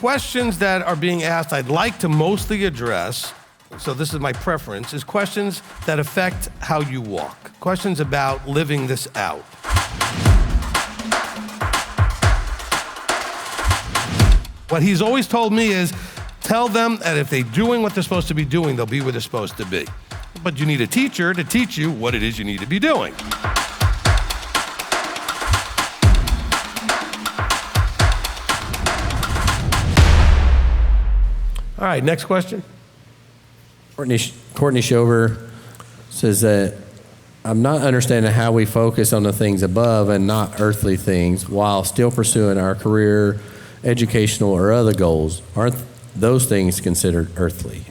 questions that are being asked I'd like to mostly address, so this is my preference, is questions that affect how you walk. Questions about living this out. What he's always told me is, tell them that if they're doing what they're supposed to be doing, they'll be where they're supposed to be. But you need a teacher to teach you what it is you need to be doing. All right, next question. Courtney Shover says that I'm not understanding how we focus on the things above and not earthly things while still pursuing our career, educational, or other goals. Aren't those things considered earthly?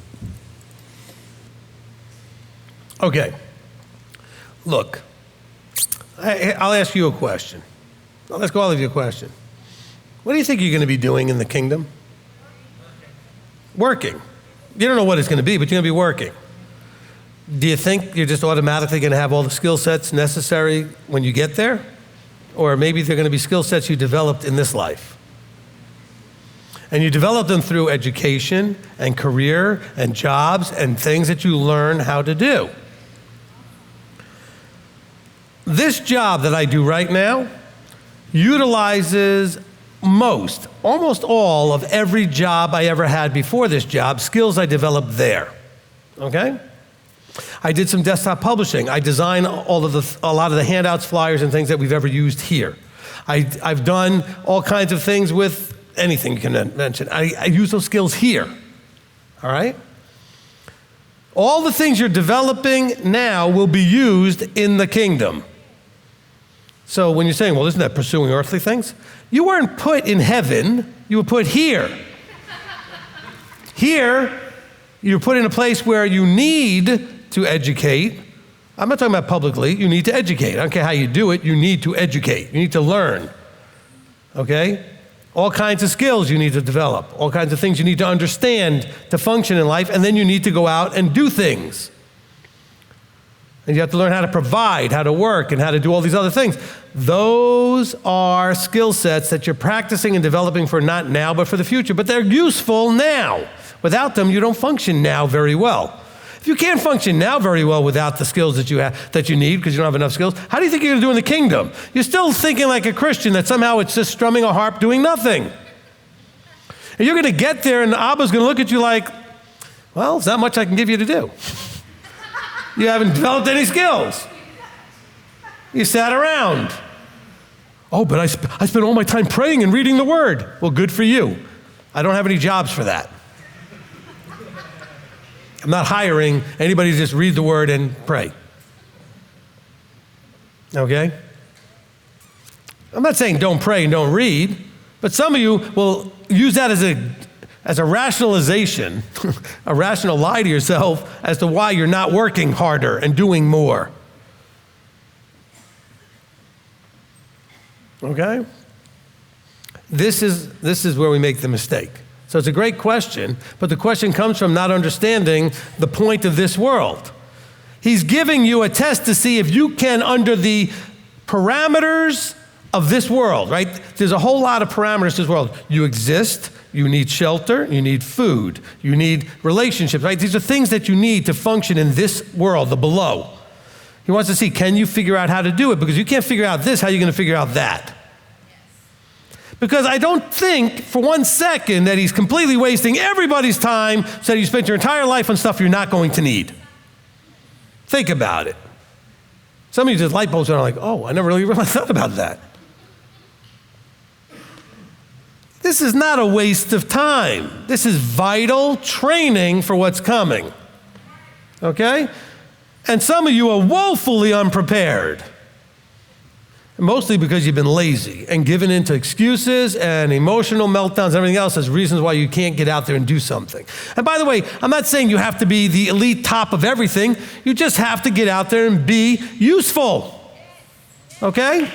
Okay. Look, I'll ask you a question. I'll ask all of you a question. What do you think you're going to be doing in the kingdom? Working. You don't know what it's going to be, but you're going to be working. Do you think you're just automatically going to have all the skill sets necessary when you get there? Or maybe they're going to be skill sets you developed in this life. And you develop them through education and career and jobs and things that you learn how to do. This job that I do right now utilizes almost all of every job I ever had before this job, skills I developed there, okay? I did some desktop publishing. I design a lot of the handouts, flyers, and things that we've ever used here. I've done all kinds of things with anything you can mention. I use those skills here, all right? All the things you're developing now will be used in the kingdom. So when you're saying, well, isn't that pursuing earthly things? You weren't put in heaven, you were put here. Here, you're put in a place where you need to educate. I'm not talking about publicly, you need to educate. I don't care how you do it, you need to educate. You need to learn, okay? All kinds of skills you need to develop, all kinds of things you need to understand to function in life, and then you need to go out and do things. And you have to learn how to provide, how to work, and how to do all these other things. Those are skill sets that you're practicing and developing for not now, but for the future. But they're useful now. Without them, you don't function now very well. If you can't function now very well without the skills that you need because you don't have enough skills, how do you think you're going to do in the kingdom? You're still thinking like a Christian that somehow it's just strumming a harp doing nothing. And you're going to get there and Abba's going to look at you like, well, there's not much I can give you to do. You haven't developed any skills. You sat around. Oh, but I spent all my time praying and reading the word. Well, good for you. I don't have any jobs for that. I'm not hiring anybody to just read the word and pray. Okay? I'm not saying don't pray and don't read, but some of you will use that as a rationalization, a rational lie to yourself as to why you're not working harder and doing more. Okay? This is where we make the mistake. So it's a great question, but the question comes from not understanding the point of this world. He's giving you a test to see if you can, under the parameters of this world, right? There's a whole lot of parameters to this world. You exist, you need shelter, you need food, you need relationships, right? These are things that you need to function in this world, the below. He wants to see, can you figure out how to do it? Because you can't figure out this, how are you going to figure out that? Because I don't think for 1 second that he's completely wasting everybody's time so that you spent your entire life on stuff you're not going to need. Think about it. Some of you just light bulbs are like, oh, I never really thought about that. This is not a waste of time. This is vital training for what's coming. Okay? And some of you are woefully unprepared. Mostly because you've been lazy and given into excuses and emotional meltdowns and everything else as reasons why you can't get out there and do something. And by the way, I'm not saying you have to be the elite top of everything. You just have to get out there and be useful. Okay?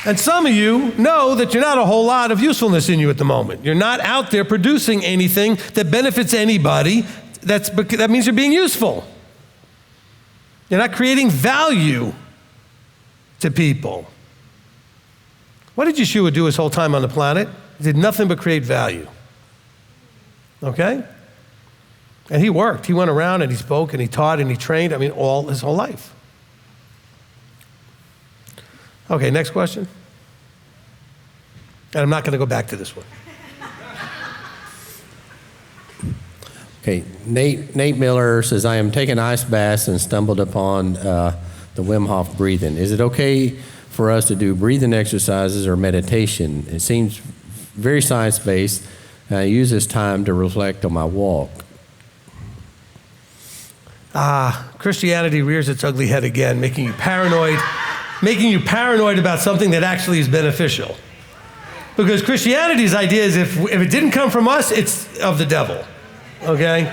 And some of you know that you're not a whole lot of usefulness in you at the moment. You're not out there producing anything that benefits anybody. That means you're being useful. You're not creating value to people. What did Yeshua do his whole time on the planet? He did nothing but create value. Okay? And he worked. He went around and he spoke and he taught and he trained, all his whole life. Okay, next question. And I'm not going to go back to this one. Okay, Nate Miller says, I am taking ice baths and stumbled upon the Wim Hof breathing. Is it okay for us to do breathing exercises or meditation? It seems very science-based, and I use this time to reflect on my walk. Christianity rears its ugly head again, making you paranoid about something that actually is beneficial. Because Christianity's idea is if it didn't come from us, it's of the devil. Okay?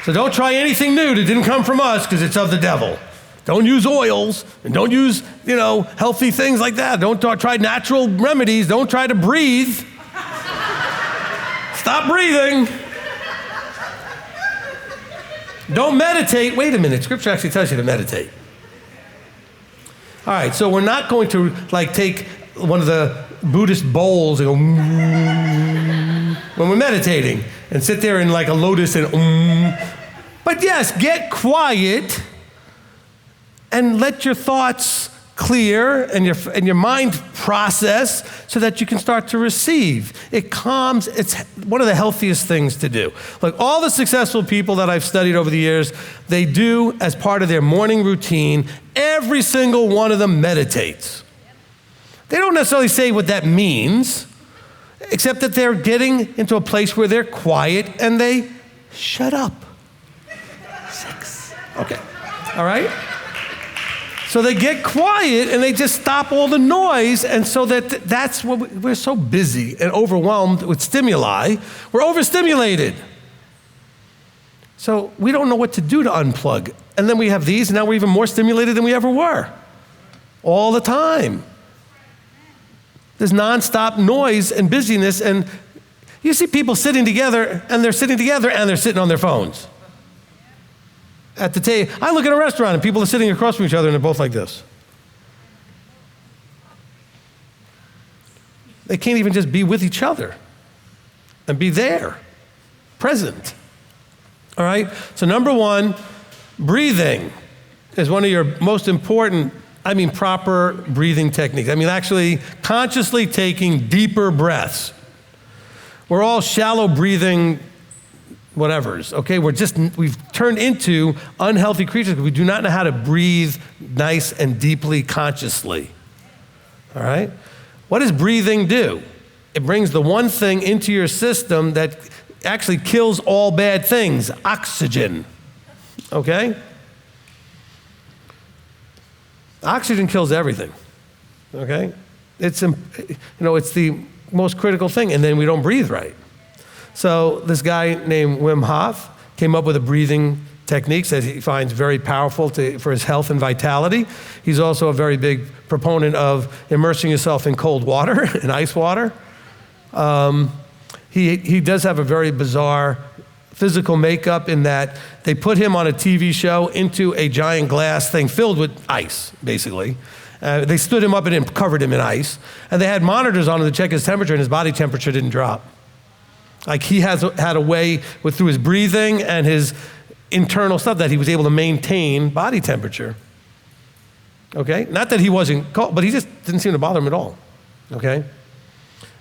So don't try anything new that didn't come from us because it's of the devil. Don't use oils and don't use, healthy things like that. Don't try natural remedies. Don't try to breathe. Stop breathing. Don't meditate. Wait a minute. Scripture actually tells you to meditate. All right, so we're not going to take one of the Buddhist bowls and go when we're meditating and sit there in like a lotus and But yes, get quiet and let your thoughts clear and your mind process so that you can start to receive. It calms. It's one of the healthiest things to do. Like all the successful people that I've studied over the years, they do as part of their morning routine, every single one of them meditates. They don't necessarily say what that means, except that they're getting into a place where they're quiet and they shut up. 6. Okay. All right? So they get quiet and they just stop all the noise, and so that's what we're so busy and overwhelmed with stimuli. We're overstimulated. So we don't know what to do to unplug. And then we have these, and now we're even more stimulated than we ever were. All the time. There's nonstop noise and busyness, and you see people sitting together, and they're sitting on their phones. At the table. I look at a restaurant and people are sitting across from each other and they're both like this. They can't even just be with each other and be there, present. All right? So number one, breathing is one of your most important, proper breathing techniques. Actually consciously taking deeper breaths. We're all shallow breathing whatevers, okay? We've turned into unhealthy creatures because we do not know how to breathe nice and deeply consciously, all right? What does breathing do? It brings the one thing into your system that actually kills all bad things, oxygen, okay? Oxygen kills everything, okay? It's the most critical thing, and then we don't breathe right. So this guy named Wim Hof came up with a breathing technique that he finds very powerful for his health and vitality. He's also a very big proponent of immersing yourself in cold water, in ice water. He does have a very bizarre physical makeup in that they put him on a TV show into a giant glass thing filled with ice, basically. They stood him up and covered him in ice. And they had monitors on him to check his temperature, and his body temperature didn't drop. Like he had a way through his breathing and his internal stuff that he was able to maintain body temperature. Okay? Not that he wasn't cold, but he just didn't seem to bother him at all. Okay?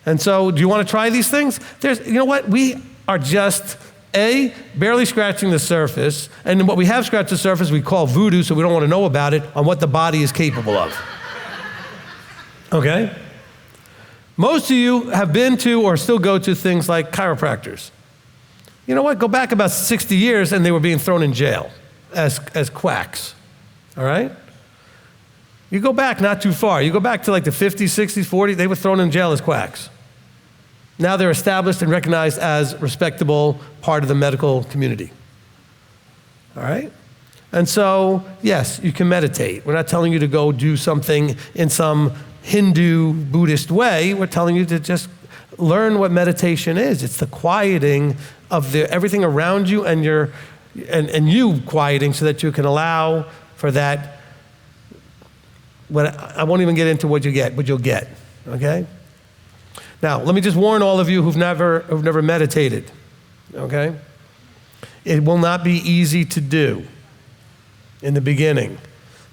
And so, do you want to try these things? You know what? We are just, barely scratching the surface, and what we have scratched the surface we call voodoo, so we don't want to know about it, on what the body is capable of. Okay? Most of you have been to or still go to things like chiropractors. You know what? Go back about 60 years and they were being thrown in jail as quacks. All right? You go back not too far. You go back to like the 50s, 60s, 40s, they were thrown in jail as quacks. Now they're established and recognized as respectable part of the medical community. All right? And so, yes, you can meditate. We're not telling you to go do something in some Hindu, Buddhist way. We're telling you to just learn what meditation is. It's the quieting of everything around you and you quieting so that you can allow for that. I won't even get into what you'll get, okay? Now, let me just warn all of you who've never meditated, okay? It will not be easy to do in the beginning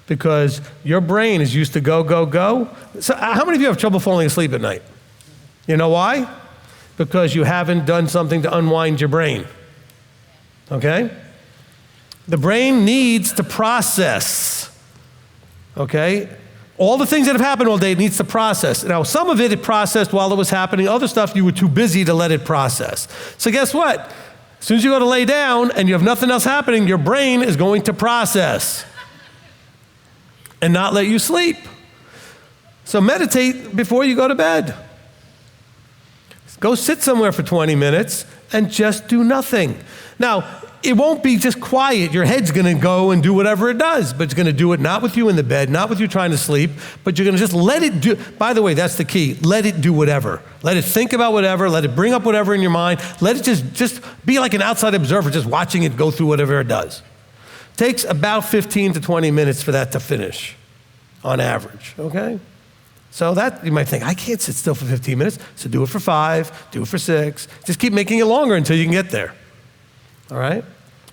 because your brain is used to go, go, go. So how many of you have trouble falling asleep at night? You know why? Because you haven't done something to unwind your brain, okay? The brain needs to process, okay? All the things that have happened all day, it needs to process. Now, some of it processed while it was happening. Other stuff, you were too busy to let it process. So guess what? As soon as you go to lay down and you have nothing else happening, your brain is going to process and not let you sleep. So meditate before you go to bed. Go sit somewhere for 20 minutes and just do nothing. Now, it won't be just quiet. Your head's going to go and do whatever it does, but it's going to do it not with you in the bed, not with you trying to sleep, but you're going to just let it do. By the way, that's the key. Let it do whatever. Let it think about whatever. Let it bring up whatever in your mind. Let it just be like an outside observer, just watching it go through whatever it does. It takes about 15 to 20 minutes for that to finish on average, okay? So that, you might think, I can't sit still for 15 minutes, so do it for 5, do it for 6. Just keep making it longer until you can get there, all right?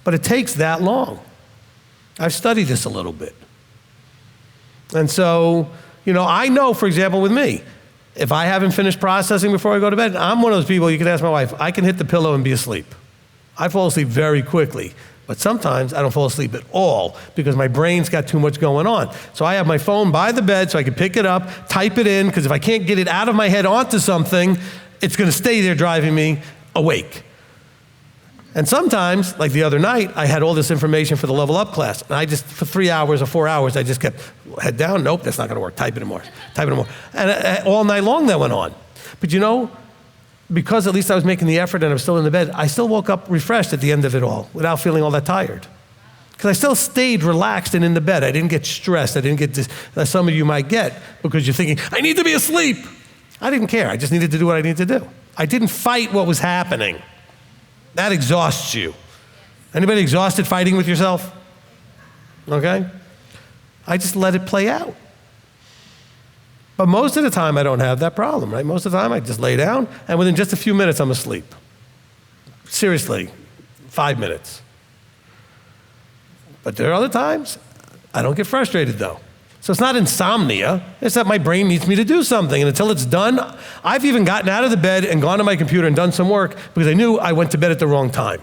But it takes that long. I've studied this a little bit. And so, I know, for example, with me, if I haven't finished processing before I go to bed, I'm one of those people, you can ask my wife, I can hit the pillow and be asleep. I fall asleep very quickly. But sometimes I don't fall asleep at all because my brain's got too much going on. So I have my phone by the bed so I can pick it up, type it in, because if I can't get it out of my head onto something, it's going to stay there driving me awake. And sometimes, like the other night, I had all this information for the Level Up class. And I just, for 3 hours or 4 hours, I just kept, head down, nope, that's not going to work, type it in more, type it in more. And all night long that went on. But because at least I was making the effort and I was still in the bed, I still woke up refreshed at the end of it all without feeling all that tired. Because I still stayed relaxed and in the bed. I didn't get stressed. I didn't get this, that some of you might get because you're thinking, I need to be asleep. I didn't care. I just needed to do what I needed to do. I didn't fight what was happening. That exhausts you. Anybody exhausted fighting with yourself? Okay? I just let it play out. But most of the time, I don't have that problem, right? Most of the time, I just lay down, and within just a few minutes, I'm asleep. Seriously, 5 minutes. But there are other times, I don't get frustrated, though. So it's not insomnia. It's that my brain needs me to do something, and until it's done, I've even gotten out of the bed and gone to my computer and done some work because I knew I went to bed at the wrong time.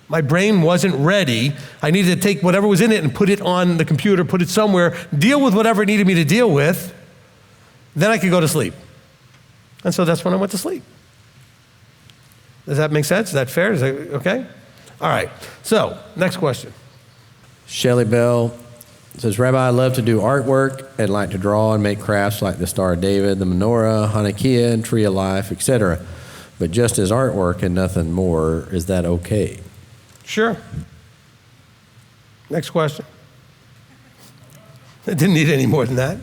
My brain wasn't ready. I needed to take whatever was in it and put it on the computer, put it somewhere, deal with whatever it needed me to deal with. Then I could go to sleep. And so that's when I went to sleep. Does that make sense? Is that fair? Is that okay? All right. So, next question. Shelley Bell says, Rabbi, I love to do artwork and like to draw and make crafts like the Star of David, the menorah, Hanukkah, and Tree of Life, etc. But just as artwork and nothing more, is that okay? Sure. Next question. I didn't need any more than that.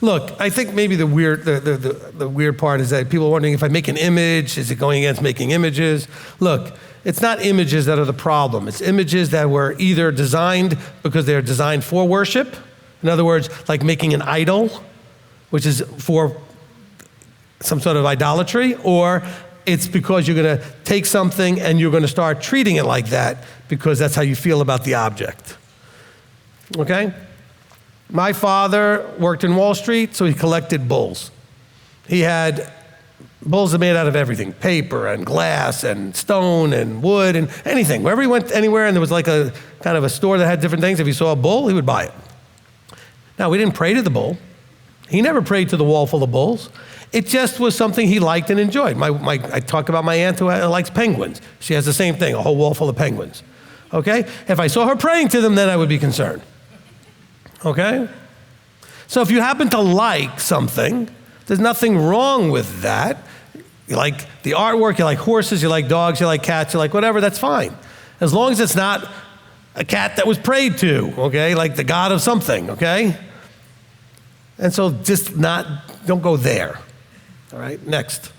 Look, I think maybe the weird part is that people are wondering if I make an image, is it going against making images? Look, it's not images that are the problem. It's images that were either designed because they're designed for worship. In other words, like making an idol, which is for some sort of idolatry, or it's because you're going to take something and you're going to start treating it like that because that's how you feel about the object. Okay? My father worked in Wall Street, so he collected bulls. He had bulls that made out of everything, paper and glass and stone and wood and anything. Wherever he went anywhere and there was like a kind of a store that had different things, if he saw a bull, he would buy it. Now, we didn't pray to the bull. He never prayed to the wall full of bulls. It just was something he liked and enjoyed. I talk about my aunt who likes penguins. She has the same thing, a whole wall full of penguins. Okay? If I saw her praying to them, then I would be concerned. Okay? So if you happen to like something, there's nothing wrong with that. You like the artwork, you like horses, you like dogs, you like cats, you like whatever, that's fine. As long as it's not a cat that was prayed to, okay? Like the god of something, okay? And so don't go there. All right, next.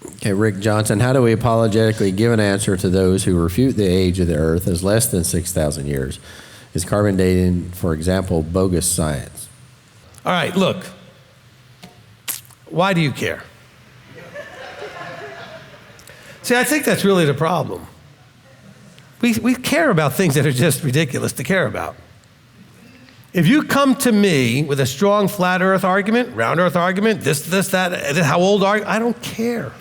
Okay, Rick Johnson, how do we apologetically give an answer to those who refute the age of the earth as less than 6,000 years? Is carbon dating, for example, bogus science? All right, look. Why do you care? See, I think that's really the problem. We care about things that are just ridiculous to care about. If you come to me with a strong flat earth argument, round earth argument, this, that, how old are you? I don't care.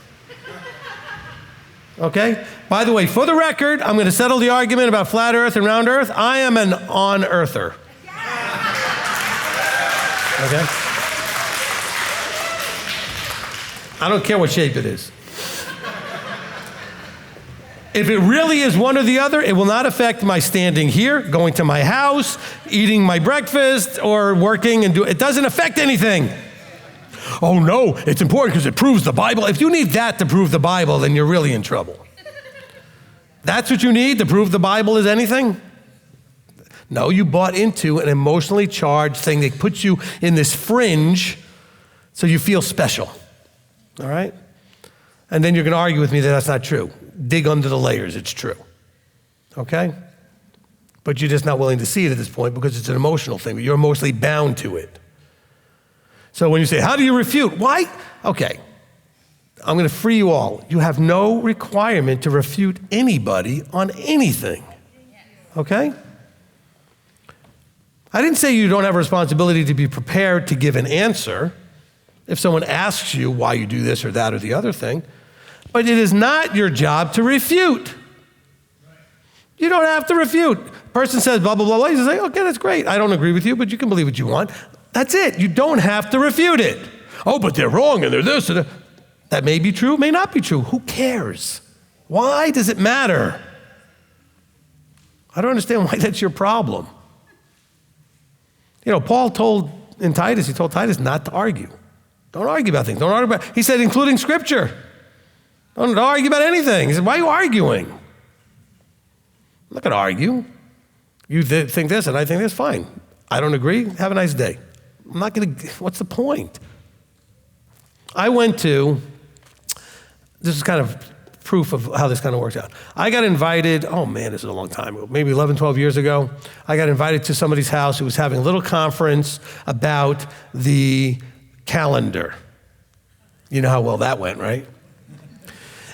Okay? By the way, for the record, I'm going to settle the argument about flat earth and round earth. I am an on-earther. Okay? I don't care what shape it is. If it really is one or the other, it will not affect my standing here, going to my house, eating my breakfast, or working and it doesn't affect anything. Oh no, it's important because it proves the Bible. If you need that to prove the Bible, then you're really in trouble. That's what you need to prove the Bible is anything? No, you bought into an emotionally charged thing that puts you in this fringe so you feel special. All right? And then you're going to argue with me that that's not true. Dig under the layers, it's true. Okay? But you're just not willing to see it at this point because it's an emotional thing. You're emotionally bound to it. So when you say, how do you refute? Why? Okay. I'm going to free you all. You have no requirement to refute anybody on anything. Okay? I didn't say you don't have a responsibility to be prepared to give an answer if someone asks you why you do this or that or the other thing. But it is not your job to refute. You don't have to refute. Person says blah, blah, blah, blah. You say, okay, that's great. I don't agree with you, but you can believe what you want. That's it. You don't have to refute it. Oh, but they're wrong and they're this and that. That may be true, may not be true. Who cares? Why does it matter? I don't understand why that's your problem. You know, Paul told Titus not to argue. Don't argue about things. Don't argue about, he said, including scripture. Don't argue about anything. He said, why are you arguing? I'm not going to argue. You think this and I think this, fine. I don't agree, have a nice day. I'm not going to, what's the point? I went to, this is kind of proof of how this kind of works out. I got invited, oh man, this is a long time ago, maybe 11, 12 years ago. I got invited to somebody's house who was having a little conference about the calendar. You know how well that went, right?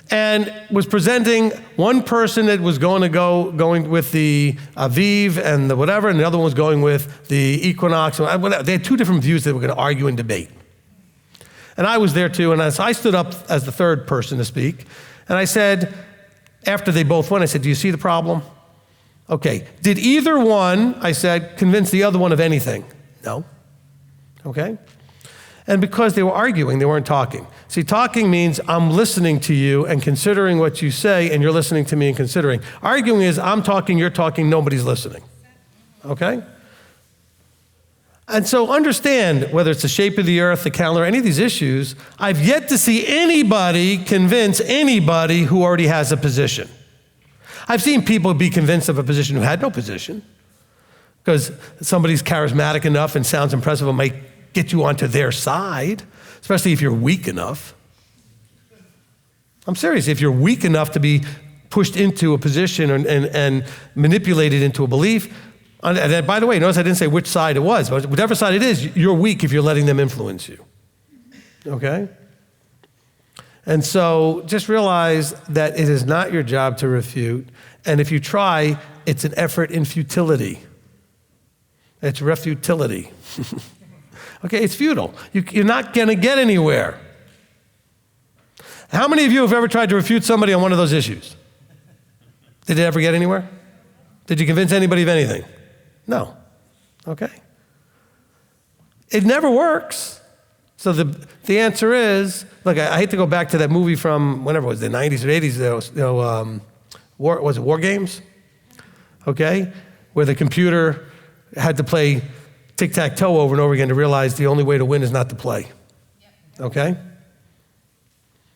And was presenting one person that was going with the Aviv and the whatever, and the other one was going with the equinox. They had two different views that were going to argue and debate. And I was there too, and I stood up as the third person to speak, and I said, after they both went, I said, do you see the problem? Okay, did either one, I said, convince the other one of anything? No. Okay? And because they were arguing, they weren't talking. See, talking means I'm listening to you and considering what you say, and you're listening to me and considering. Arguing is I'm talking, you're talking, nobody's listening. Okay? And so understand, whether it's the shape of the earth, the calendar, any of these issues, I've yet to see anybody convince anybody who already has a position. I've seen people be convinced of a position who had no position, because somebody's charismatic enough and sounds impressive and might get you onto their side, especially if you're weak enough. I'm serious. If you're weak enough to be pushed into a position and manipulated into a belief, and by the way, notice I didn't say which side it was, but whatever side it is, you're weak if you're letting them influence you. Okay? And so just realize that it is not your job to refute, and if you try, it's an effort in futility. It's refutility. Okay, it's futile. You're not going to get anywhere. How many of you have ever tried to refute somebody on one of those issues? Did it ever get anywhere? Did you convince anybody of anything? No. Okay. It never works. So the answer is, look, I hate to go back to that movie from whenever it was, the 90s or 80s, was it War Games? Okay? Where the computer had to play tic-tac-toe over and over again to realize the only way to win is not to play. Okay?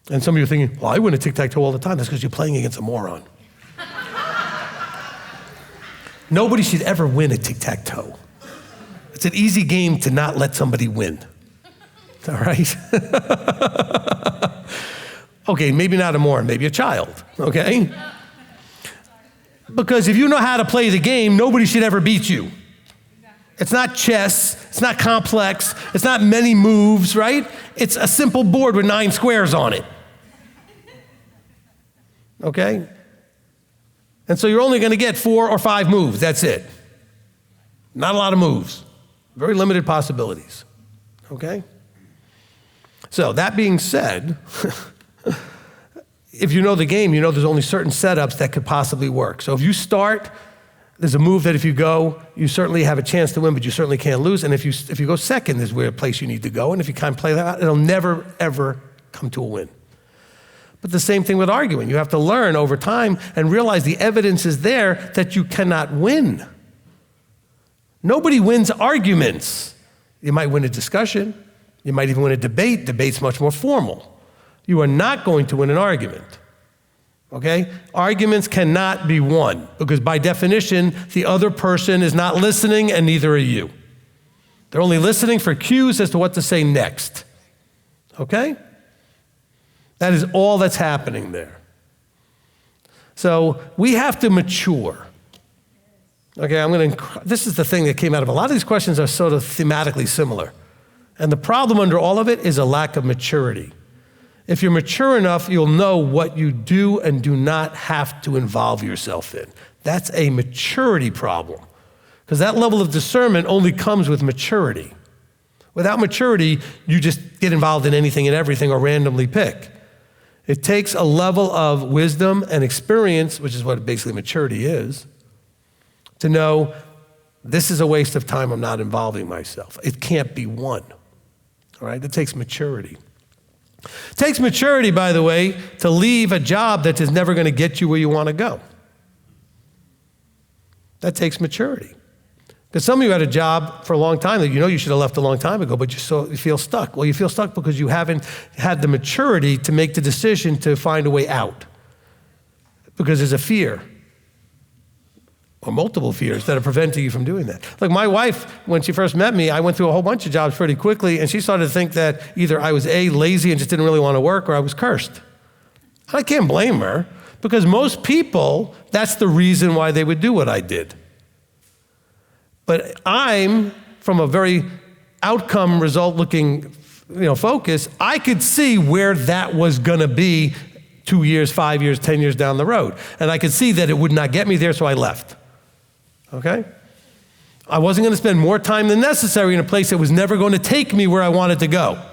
And some of you are thinking, well, I win at tic-tac-toe all the time. That's because you're playing against a moron. Nobody should ever win at tic-tac-toe. It's an easy game to not let somebody win. All right? Okay, maybe not a moron, maybe a child, okay? Because if you know how to play the game, nobody should ever beat you. It's not chess. It's not complex. It's not many moves, right? It's a simple board with 9 squares on it. Okay? And so you're only going to get 4 or 5 moves. That's it. Not a lot of moves. Very limited possibilities. Okay? So that being said, if you know the game, you know there's only certain setups that could possibly work. So if you start, there's a move that if you go, you certainly have a chance to win, but you certainly can't lose. And if you go second, there's where a place you need to go. And if you kind of play that out, it'll never, ever come to a win. But the same thing with arguing. You have to learn over time and realize the evidence is there that you cannot win. Nobody wins arguments. You might win a discussion. You might even win a debate. Debate's much more formal. You are not going to win an argument. Okay? Arguments cannot be won because by definition, the other person is not listening and neither are you. They're only listening for cues as to what to say next. Okay? That is all that's happening there. So we have to mature. Okay, this is the thing that came out of a lot of these questions are sort of thematically similar. And the problem under all of it is a lack of maturity. If you're mature enough, you'll know what you do and do not have to involve yourself in. That's a maturity problem. Because that level of discernment only comes with maturity. Without maturity, you just get involved in anything and everything or randomly pick. It takes a level of wisdom and experience, which is what basically maturity is, to know this is a waste of time, I'm not involving myself. It can't be won. All right? It takes maturity. It takes maturity, by the way, to leave a job that is never going to get you where you want to go. That takes maturity. Because some of you had a job for a long time that you know you should have left a long time ago, but you feel stuck. Well, you feel stuck because you haven't had the maturity to make the decision to find a way out. Because there's a fear, or multiple fears, that are preventing you from doing that. Like my wife, when she first met me, I went through a whole bunch of jobs pretty quickly, and she started to think that either I was lazy and just didn't really want to work, or I was cursed. I can't blame her, because most people, that's the reason why they would do what I did. But I'm, from a very outcome result looking focus, I could see where that was going to be 2 years, 5 years, 10 years down the road. And I could see that it would not get me there, so I left. Okay? I wasn't going to spend more time than necessary in a place that was never going to take me where I wanted to go.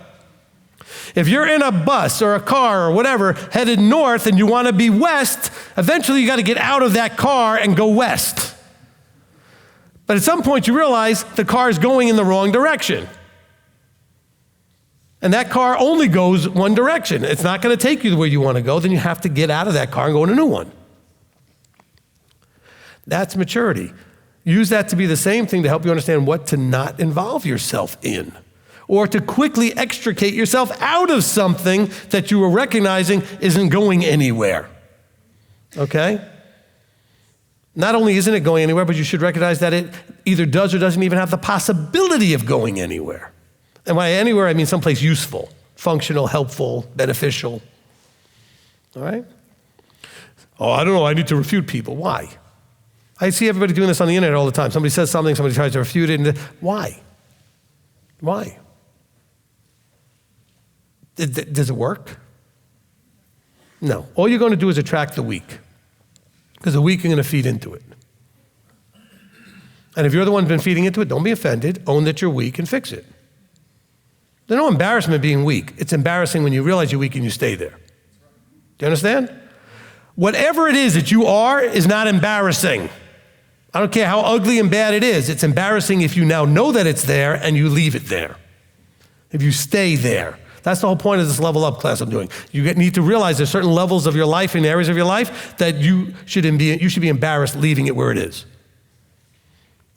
If you're in a bus or a car or whatever headed north and you want to be west, eventually you got to get out of that car and go west. But at some point you realize the car is going in the wrong direction. And that car only goes one direction. It's not going to take you the way you want to go. Then you have to get out of that car and go in a new one. That's maturity. Use that to be the same thing to help you understand what to not involve yourself in, or to quickly extricate yourself out of something that you are recognizing isn't going anywhere. Okay? Not only isn't it going anywhere, but you should recognize that it either does or doesn't even have the possibility of going anywhere. And by anywhere, I mean someplace useful, functional, helpful, beneficial. All right? Oh, I don't know, I need to refute people. Why? I see everybody doing this on the internet all the time. Somebody says something, somebody tries to refute it, and why? Why? Does it work? No. All you're going to do is attract the weak, because the weak are going to feed into it. And if you're the one who's been feeding into it, don't be offended. Own that you're weak and fix it. There's no embarrassment being weak. It's embarrassing when you realize you're weak and you stay there. Do you understand? Whatever it is that you are is not embarrassing. I don't care how ugly and bad it is. It's embarrassing if you now know that it's there and you leave it there. If you stay there. That's the whole point of this level up class I'm doing. You need to realize there's certain levels of your life and areas of your life that you should be embarrassed leaving it where it is.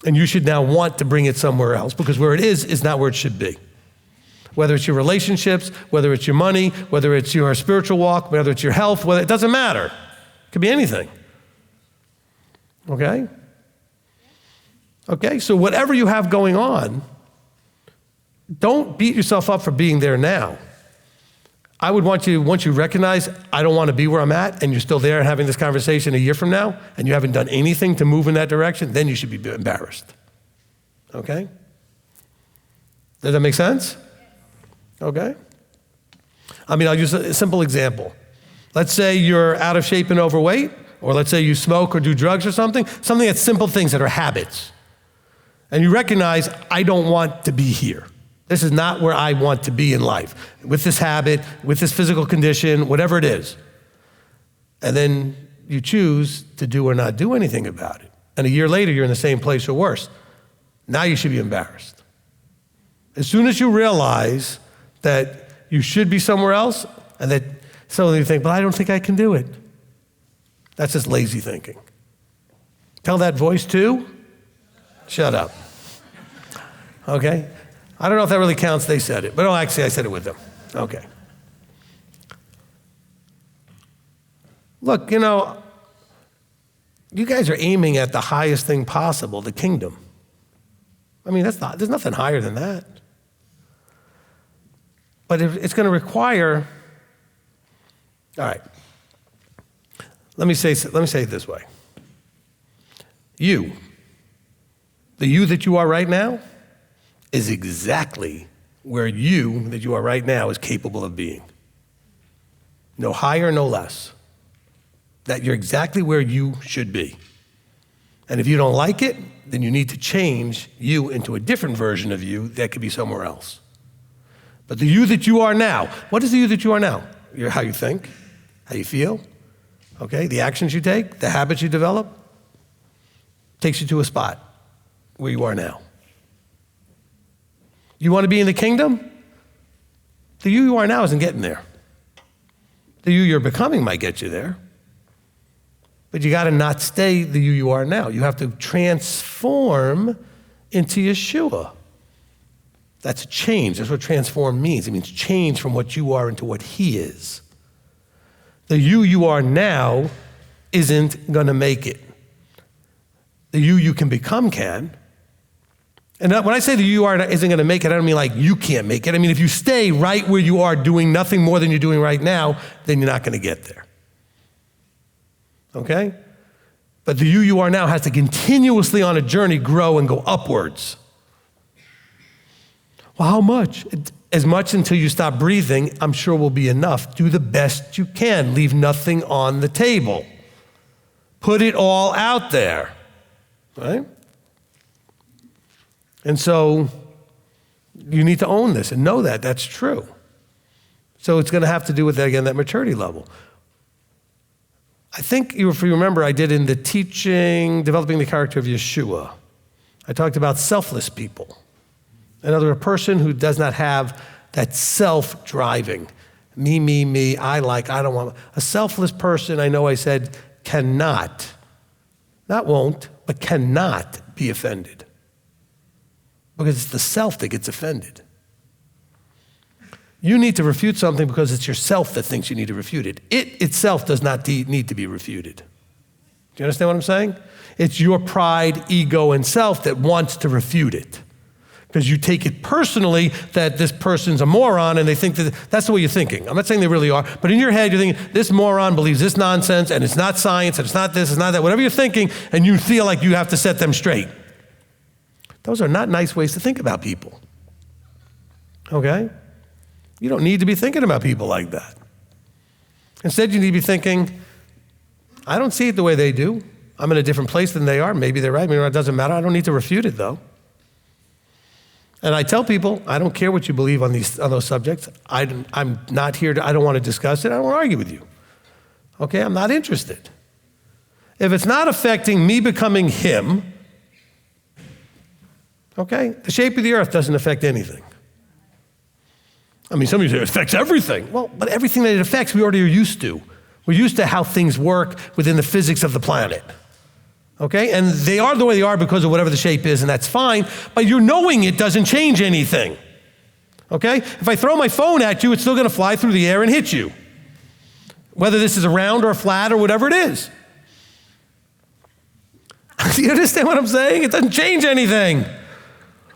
And you should now want to bring it somewhere else, because where it is not where it should be. Whether it's your relationships, whether it's your money, whether it's your spiritual walk, whether it's your health, it doesn't matter. It could be anything. Okay? Okay, so whatever you have going on, don't beat yourself up for being there now. I would want you, once you recognize, I don't want to be where I'm at, and you're still there and having this conversation a year from now, and you haven't done anything to move in that direction, then you should be embarrassed. okay? Does that make sense? Okay. I mean, I'll use a simple example. Let's say you're out of shape and overweight, or let's say you smoke or do drugs or something that's simple things that are habits. And you recognize, I don't want to be here. This is not where I want to be in life, with this habit, with this physical condition, whatever it is. And then you choose to do or not do anything about it. And a year later, you're in the same place or worse. Now you should be embarrassed. As soon as you realize that you should be somewhere else, and that suddenly you think, but I don't think I can do it. That's just lazy thinking. Tell that voice too, shut up. Okay? I don't know if that really counts, they said it, but oh, actually I said it with them. Okay. Look, you know, you guys are aiming at the highest thing possible, the kingdom. I mean, there's nothing higher than that. But it's going to require, all right, let me say it this way. You, the you that you are right now, is exactly where you that you are right now is capable of being. No higher, no less. That you're exactly where you should be. And if you don't like it, then you need to change you into a different version of you that could be somewhere else. But the you that you are now, what is the you that you are now? How you think, how you feel, okay? The actions you take, the habits you develop, takes you to a spot where you are now. You want to be in the kingdom? The you are now isn't getting there. The you you're becoming might get you there. But you got to not stay the you are now. You have to transform into Yeshua. That's a change. That's what transform means. It means change from what you are into what he is. The you are now isn't going to make it. The you can become can. And when I say the you are isn't going to make it, I don't mean like you can't make it. I mean, if you stay right where you are doing nothing more than you're doing right now, then you're not going to get there. Okay? But the you are now has to continuously on a journey grow and go upwards. Well, how much? As much until you stop breathing, I'm sure will be enough. Do the best you can. Leave nothing on the table. Put it all out there, right? And so you need to own this and know that that's true. So it's going to have to do with, again, that maturity level. I think, if you remember, I did in the teaching, developing the character of Yeshua. I talked about selfless people. Another, a person who does not have that self-driving. Me, I don't want. A selfless person, I know I said, cannot, not won't, but cannot be offended. Because it's the self that gets offended. You need to refute something because it's yourself that thinks you need to refute it. It itself does not need to be refuted. Do you understand what I'm saying? It's your pride, ego, and self that wants to refute it. Because you take it personally that this person's a moron and they think that's the way you're thinking. I'm not saying they really are, but in your head you're thinking, this moron believes this nonsense and it's not science and it's not this, it's not that, whatever you're thinking, and you feel like you have to set them straight. Those are not nice ways to think about people. Okay? You don't need to be thinking about people like that. Instead, you need to be thinking, I don't see it the way they do. I'm in a different place than they are. Maybe they're right. Maybe it doesn't matter. I don't need to refute it, though. And I tell people, I don't care what you believe on those subjects. I'm not here I don't want to discuss it. I don't want to argue with you. Okay? I'm not interested. If it's not affecting me becoming him, okay? The shape of the earth doesn't affect anything. I mean, some of you say it affects everything. Well, but everything that it affects, we already are used to. We're used to how things work within the physics of the planet. Okay? And they are the way they are because of whatever the shape is, and that's fine. But your knowing it doesn't change anything. Okay? If I throw my phone at you, it's still going to fly through the air and hit you. Whether this is a round or a flat or whatever it is. Do you understand what I'm saying? It doesn't change anything.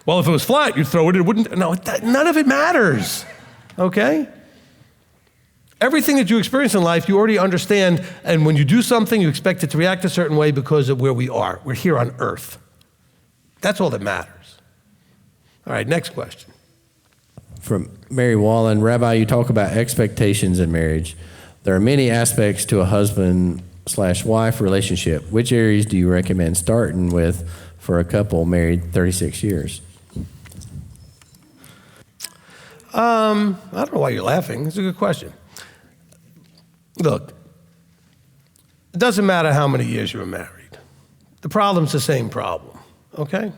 Well, if it was flat, you'd throw it, it wouldn't. No, none of it matters. Okay? Everything that you experience in life, you already understand, and when you do something, you expect it to react a certain way because of where we are. We're here on earth. That's all that matters. All right, next question. From Mary Wallen, Rabbi, you talk about expectations in marriage. There are many aspects to a husband/wife relationship. Which areas do you recommend starting with for a couple married 36 years? I don't know why you're laughing. It's a good question. Look, it doesn't matter how many years you were married. The problem's the same problem, okay?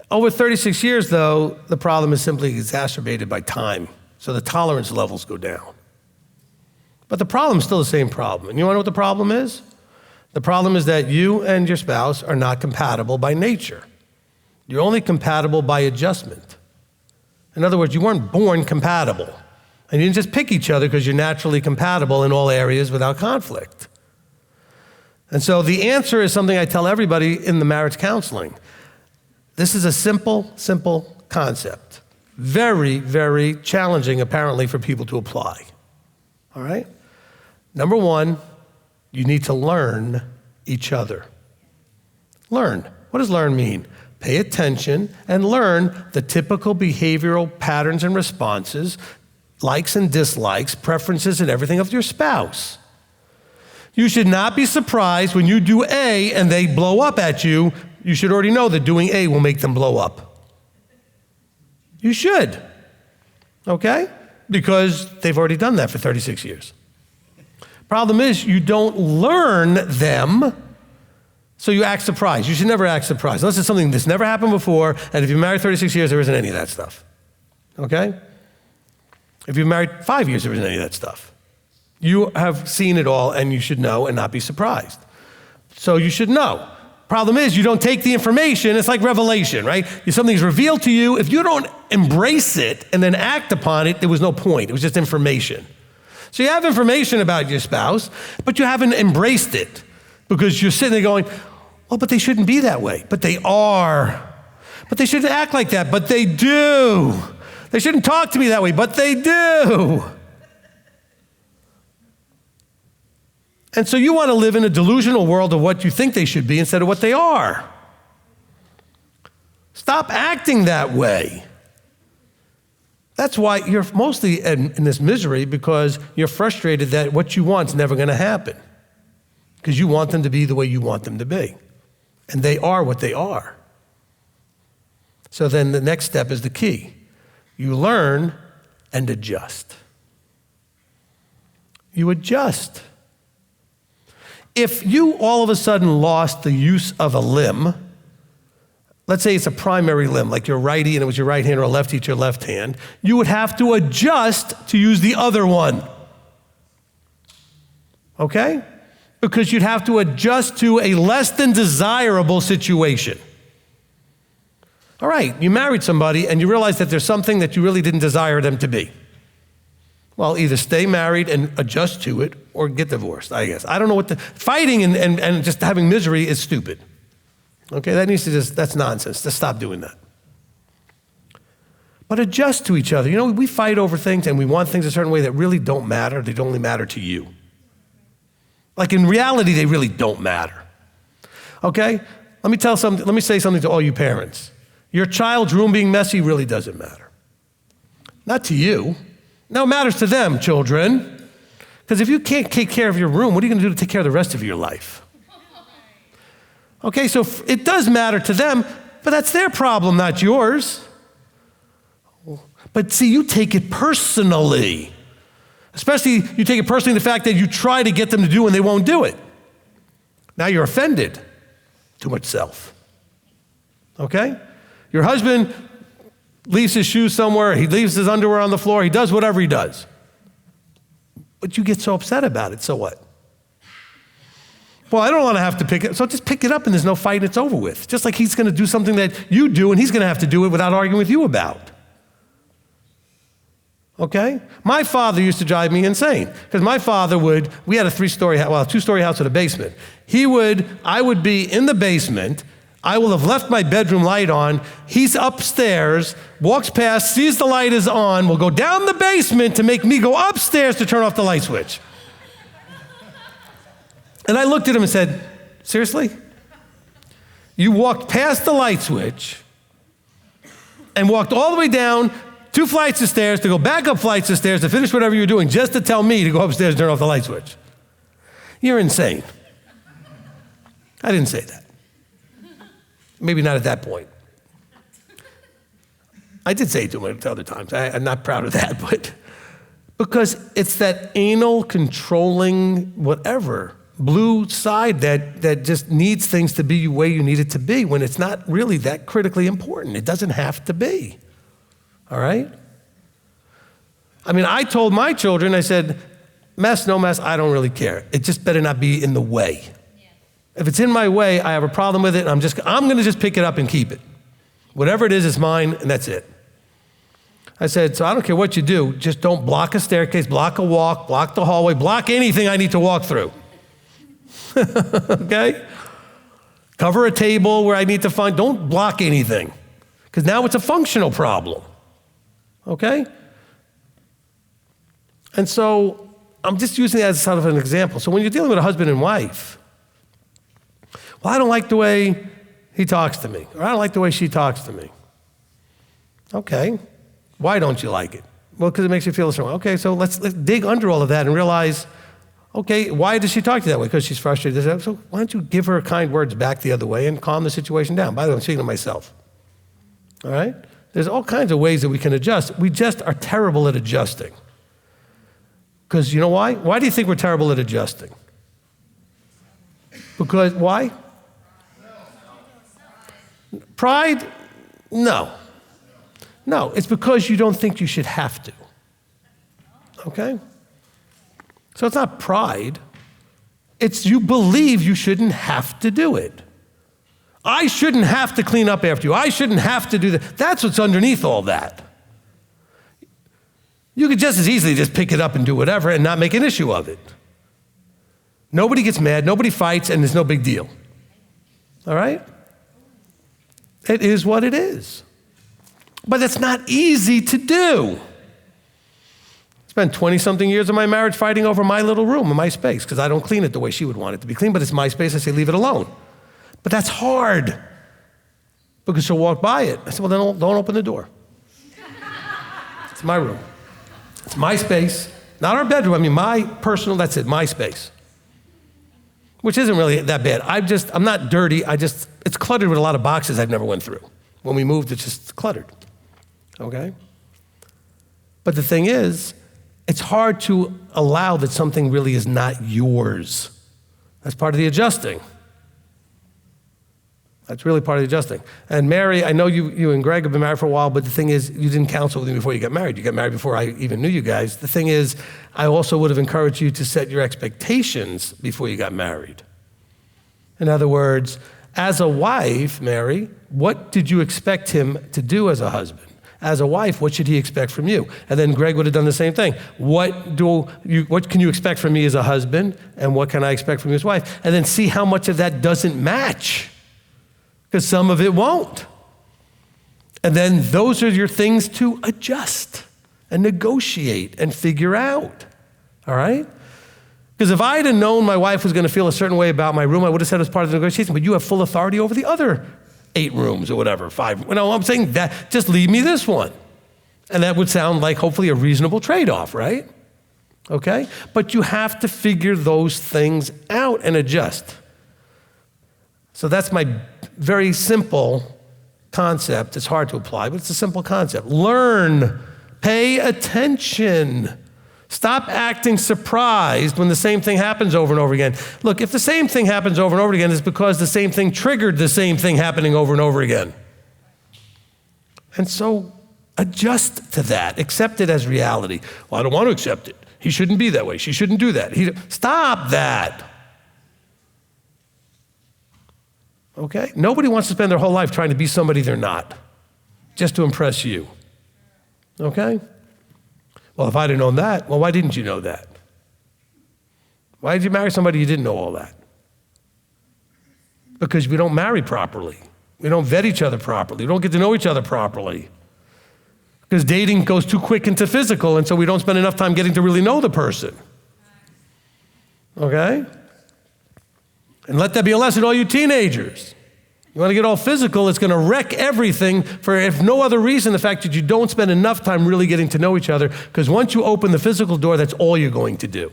Over 36 years, though, the problem is simply exacerbated by time, so the tolerance levels go down. But the problem's still the same problem. And you want to know what the problem is? The problem is that you and your spouse are not compatible by nature. You're only compatible by adjustment. In other words, you weren't born compatible. And you didn't just pick each other because you're naturally compatible in all areas without conflict. And so the answer is something I tell everybody in the marriage counseling. This is a simple concept. Very, very challenging, apparently, for people to apply. All right? Number one, you need to learn each other. Learn. What does learn mean? Pay attention and learn the typical behavioral patterns and responses, likes and dislikes, preferences and everything of your spouse. You should not be surprised when you do A and they blow up at you. You should already know that doing A will make them blow up. You should, okay? Because they've already done that for 36 years. Problem is, you don't learn them, so you act surprised. You should never act surprised, unless it's something that's never happened before, and if you've been married 36 years, there isn't any of that stuff, okay? If you've been married 5 years, there isn't any of that stuff. You have seen it all, and you should know and not be surprised. So you should know. Problem is, you don't take the information. It's like revelation, right? If something's revealed to you, if you don't embrace it and then act upon it, there was no point. It was just information. So you have information about your spouse, but you haven't embraced it because you're sitting there going, oh, but they shouldn't be that way. But they are. But they shouldn't act like that. But they do. They shouldn't talk to me that way. But they do. And so you want to live in a delusional world of what you think they should be instead of what they are. Stop acting that way. That's why you're mostly in this misery, because you're frustrated that what you want is never going to happen. Because you want them to be the way you want them to be. And they are what they are. So then the next step is the key. You learn and adjust. You adjust. If you all of a sudden lost the use of a limb, let's say it's a primary limb, like you're righty and it was your right hand, or a lefty to your left hand, you would have to adjust to use the other one. Okay? Because you'd have to adjust to a less than desirable situation. All right, you married somebody and you realize that there's something that you really didn't desire them to be. Well, either stay married and adjust to it or get divorced, I guess. I don't know what fighting and just having misery is stupid. Okay, that's nonsense. Just stop doing that. But adjust to each other. You know, we fight over things and we want things a certain way that really don't matter. They only matter to you. Like in reality, they really don't matter. Okay? Let me say something to all you parents. Your child's room being messy really doesn't matter. Not to you. No, it matters to them, children. Because if you can't take care of your room, what are you going to do to take care of the rest of your life? Okay, so it does matter to them, but that's their problem, not yours. But see, you take it personally. Especially, you take it personally the fact that you try to get them to do and they won't do it. Now you're offended. Too much self. Okay? Your husband leaves his shoes somewhere, he leaves his underwear on the floor, he does whatever he does. But you get so upset about it, so what? Well, I don't want to have to pick it, so just pick it up and there's no fight, it's over with. Just like he's going to do something that you do and he's going to have to do it without arguing with you about. Okay? My father used to drive me insane because my father we had a two-story house with a basement. I would be in the basement, I will have left my bedroom light on, he's upstairs, walks past, sees the light is on, will go down the basement to make me go upstairs to turn off the light switch. And I looked at him and said, seriously? You walked past the light switch, and walked all the way down 2 flights of stairs to go back up flights of stairs to finish whatever you were doing just to tell me to go upstairs and turn off the light switch. You're insane. I didn't say that. Maybe not at that point. I did say it to him at other times. I'm not proud of that, but because it's that anal, controlling, whatever, blue side that just needs things to be the way you need it to be when it's not really that critically important. It doesn't have to be, all right? I mean, I told my children, I said, mess, no mess, I don't really care. It just better not be in the way. Yeah. If it's in my way, I have a problem with it, and I'm gonna just pick it up and keep it. Whatever it is, it's mine, and that's it. I said, so I don't care what you do, just don't block a staircase, block a walk, block the hallway, block anything I need to walk through. Okay? Cover a table where I need to find, don't block anything, because now it's a functional problem. Okay? And so I'm just using that as sort of an example. So when you're dealing with a husband and wife, well, I don't like the way he talks to me, or I don't like the way she talks to me. Okay. Why don't you like it? Well, because it makes you feel a certain way. Okay, so let's dig under all of that and realize, okay, why does she talk to you that way? Because she's frustrated. So why don't you give her kind words back the other way and calm the situation down? By the way, I'm speaking to myself. All right? There's all kinds of ways that we can adjust. We just are terrible at adjusting. Because you know why? Why do you think we're terrible at adjusting? Because, why? Pride? No. No, it's because you don't think you should have to. Okay? So it's not pride. It's you believe you shouldn't have to do it. I shouldn't have to clean up after you. I shouldn't have to do that. That's what's underneath all that. You could just as easily just pick it up and do whatever and not make an issue of it. Nobody gets mad, nobody fights, and there's no big deal. All right? It is what it is. But it's not easy to do. I spent 20-something years of my marriage fighting over my little room and my space because I don't clean it the way she would want it to be clean, but it's my space. I say, leave it alone. But that's hard because she'll walk by it. I said, well, then don't open the door. It's my room. It's my space. Not our bedroom. I mean, my personal, that's it, my space. Which isn't really that bad. I'm not dirty. It's cluttered with a lot of boxes I've never went through. When we moved, it's just cluttered. Okay? But the thing is, it's hard to allow that something really is not yours. That's part of the adjusting. That's really part of the adjusting. And Mary, I know you and Greg have been married for a while, but the thing is, you didn't counsel with me before you got married. You got married before I even knew you guys. The thing is, I also would have encouraged you to set your expectations before you got married. In other words, as a wife, Mary, what did you expect him to do as a husband? As a wife, what should he expect from you? And then Greg would have done the same thing. What can you expect from me as a husband? And what can I expect from you as a wife? And then see how much of that doesn't match. Because some of it won't. And then those are your things to adjust and negotiate and figure out. All right? Because if I had known my wife was going to feel a certain way about my room, I would have said as part of the negotiation, but you have full authority over the other 8 rooms or whatever, 5. No, I'm saying that, just leave me this one. And that would sound like hopefully a reasonable trade-off, right? Okay? But you have to figure those things out and adjust. So that's my very simple concept. It's hard to apply, but it's a simple concept. Learn, pay attention. Stop acting surprised when the same thing happens over and over again. Look, if the same thing happens over and over again, it's because the same thing triggered the same thing happening over and over again. And so adjust to that. Accept it as reality. Well, I don't want to accept it. He shouldn't be that way. She shouldn't do that. Stop that. Okay? Nobody wants to spend their whole life trying to be somebody they're not, just to impress you. Okay? Well, if I'd have known that, well, why didn't you know that? Why did you marry somebody you didn't know all that? Because we don't marry properly. We don't vet each other properly. We don't get to know each other properly. Because dating goes too quick into physical, and so we don't spend enough time getting to really know the person. Okay? And let that be a lesson to all you teenagers. You want to get all physical, it's going to wreck everything for, if no other reason, the fact that you don't spend enough time really getting to know each other, because once you open the physical door, that's all you're going to do.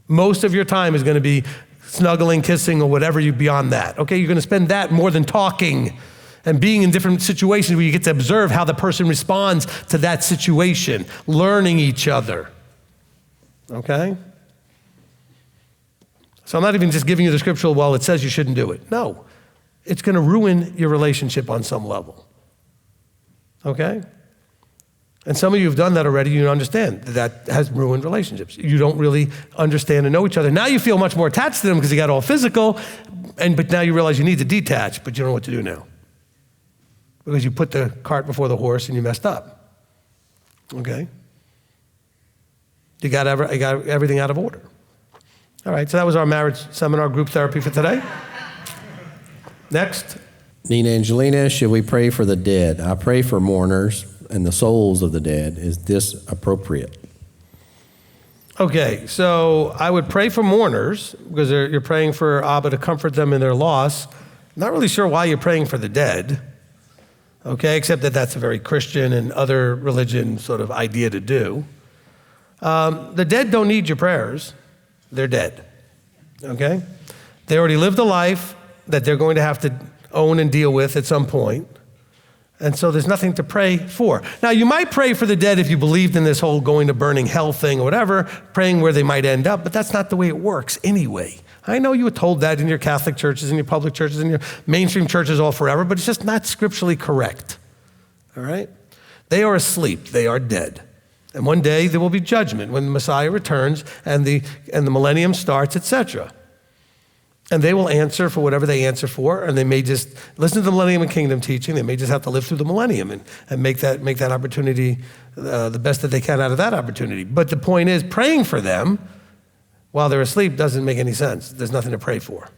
Most of your time is going to be snuggling, kissing, or whatever you beyond that. Okay, you're going to spend that more than talking and being in different situations where you get to observe how the person responds to that situation, learning each other. Okay? So I'm not even just giving you the scriptural, well, it says you shouldn't do it. No. It's going to ruin your relationship on some level. Okay? And some of you have done that already. You understand that has ruined relationships. You don't really understand and know each other. Now you feel much more attached to them because you got all physical, but now you realize you need to detach, but you don't know what to do now. Because you put the cart before the horse and you messed up. Okay? You got everything out of order. All right, so that was our marriage seminar group therapy for today. Next. Nina Angelina, should we pray for the dead? I pray for mourners and the souls of the dead. Is this appropriate? Okay, so I would pray for mourners because you're praying for Abba to comfort them in their loss. Not really sure why you're praying for the dead. Okay, except that that's a very Christian and other religion sort of idea to do. The dead don't need your prayers. They're dead, okay? They already lived a life that they're going to have to own and deal with at some point. And so there's nothing to pray for. Now, you might pray for the dead if you believed in this whole going to burning hell thing or whatever, praying where they might end up, but that's not the way it works anyway. I know you were told that in your Catholic churches, in your public churches, in your mainstream churches all forever, but it's just not scripturally correct, all right? They are asleep. They are dead. And one day there will be judgment when the Messiah returns and the millennium starts, etc. And they will answer for whatever they answer for, and they may just listen to the Millennium and Kingdom teaching. They may just have to live through the millennium and make that opportunity the best that they can out of that opportunity. But the point is, praying for them while they're asleep doesn't make any sense. There's nothing to pray for,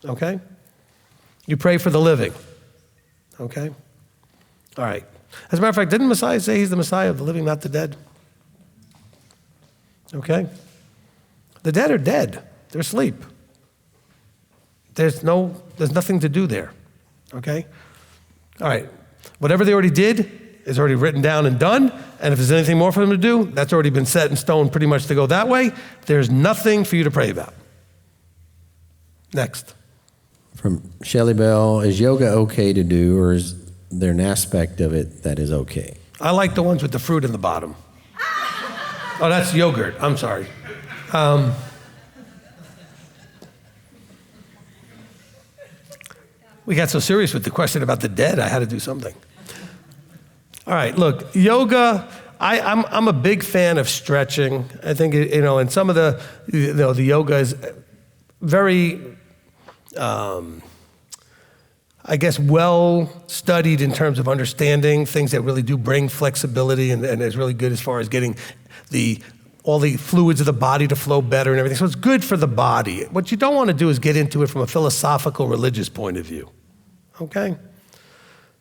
okay? You pray for the living, okay? All right. As a matter of fact, didn't Messiah say he's the Messiah of the living, not the dead? Okay? The dead are dead. They're asleep. There's nothing to do there, okay? All right. Whatever they already did is already written down and done, and if there's anything more for them to do, that's already been set in stone pretty much to go that way. There's nothing for you to pray about. Next. From Shelley Bell, is yoga okay to do, or is there an aspect of it that is okay? I like the ones with the fruit in the bottom. Oh, that's yogurt. I'm sorry. We got so serious with the question about the dead, I had to do something. All right, look, yoga, I'm a big fan of stretching. I think, and some of the yoga is very, I guess, well studied in terms of understanding things that really do bring flexibility and is really good as far as getting all the fluids of the body to flow better and everything. So it's good for the body. What you don't want to do is get into it from a philosophical, religious point of view, okay?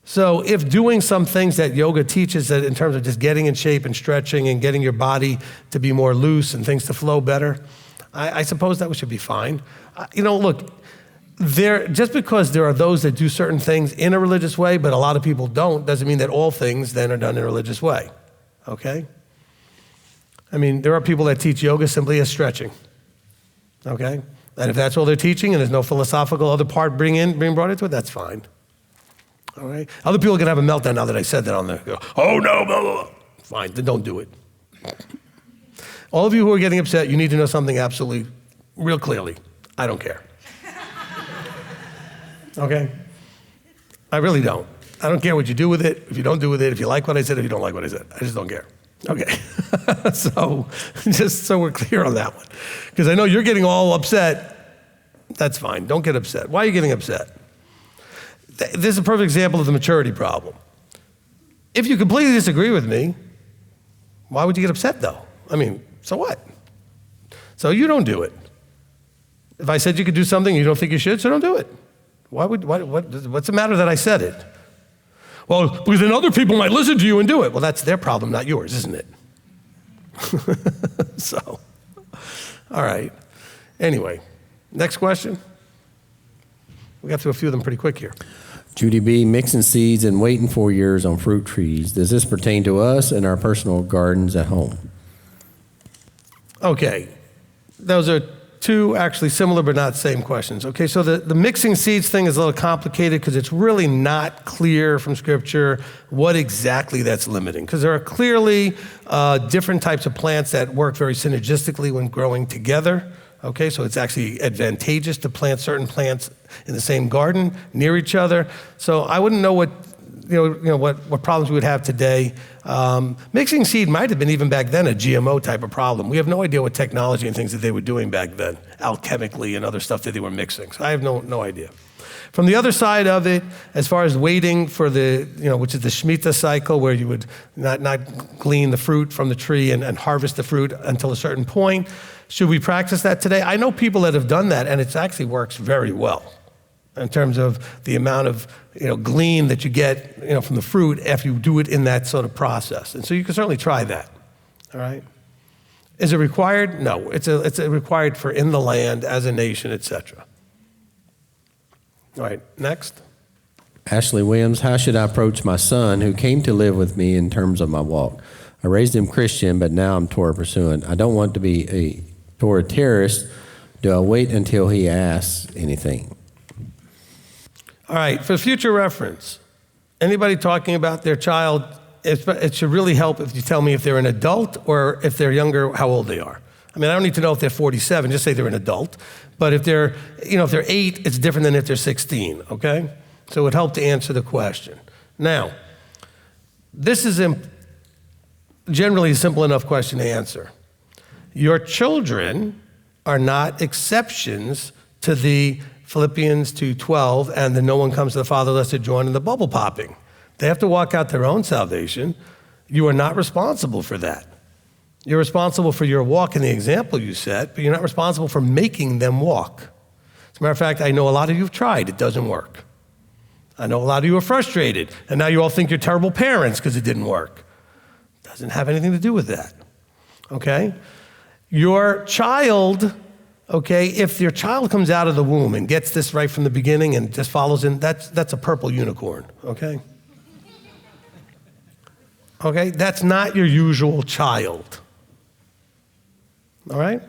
So if doing some things that yoga teaches that in terms of just getting in shape and stretching and getting your body to be more loose and things to flow better, I suppose that should be fine. Look, just because there are those that do certain things in a religious way, but a lot of people don't, doesn't mean that all things then are done in a religious way, okay? I mean, there are people that teach yoga simply as stretching, okay? And if that's all they're teaching and there's no philosophical other part being brought into it, that's fine, all right? Other people can have a meltdown now that I said that on there. Go, oh, no, blah, blah, blah. Fine, then don't do it. All of you who are getting upset, you need to know something absolutely, real clearly. I don't care. Okay? I really don't. I don't care what you do with it, if you don't do with it, if you like what I said, if you don't like what I said. I just don't care. Okay, so just so we're clear on that one. Because I know you're getting all upset. That's fine, don't get upset. Why are you getting upset? This is a perfect example of the maturity problem. If you completely disagree with me, why would you get upset though? I mean, so what? So you don't do it. If I said you could do something you don't think you should, so don't do it. What's the matter that I said it? Well, because then other people might listen to you and do it. Well, that's their problem, not yours, isn't it? So, all right. Anyway, next question. We got through a few of them pretty quick here. Judy B., mixing seeds and waiting 4 years on fruit trees. Does this pertain to us and our personal gardens at home? Okay, those are two actually similar but not same questions. Okay, so the mixing seeds thing is a little complicated because it's really not clear from Scripture what exactly that's limiting. Because there are clearly different types of plants that work very synergistically when growing together. Okay, so it's actually advantageous to plant certain plants in the same garden near each other. So I wouldn't know what what problems we would have today. Mixing seed might have been even back then a GMO type of problem. We have no idea what technology and things that they were doing back then, alchemically and other stuff that they were mixing. So I have no idea. From the other side of it, as far as waiting for the, which is the Shemitah cycle, where you would not glean the fruit from the tree and harvest the fruit until a certain point, should we practice that today? I know people that have done that, and it actually works very well in terms of the amount of glean that you get from the fruit after you do it in that sort of process. And so you can certainly try that. All right. Is it required? No. It's required for in the land, as a nation, etc. All right. Next. Ashley Williams, how should I approach my son who came to live with me in terms of my walk? I raised him Christian, but now I'm Torah pursuing. I don't want to be a Torah terrorist. Do I wait until he asks anything? All right, for future reference, anybody talking about their child, it should really help if you tell me if they're an adult or if they're younger, how old they are. I mean, I don't need to know if they're 47, just say they're an adult. But if they're, if they're 8, it's different than if they're 16, okay? So it would help to answer the question. Now, this is generally a simple enough question to answer. Your children are not exceptions to the Philippians 2:12 and the no one comes to the Father unless they're joined in the bubble popping. They have to walk out their own salvation. You are not responsible for that. You're responsible for your walk and the example you set, but you're not responsible for making them walk. As a matter of fact, I know a lot of you have tried. It doesn't work. I know a lot of you are frustrated, and now you all think you're terrible parents because it didn't work. It doesn't have anything to do with that, okay? Your child, okay, if your child comes out of the womb and gets this right from the beginning and just follows in, that's a purple unicorn, okay? Okay, that's not your usual child, all right?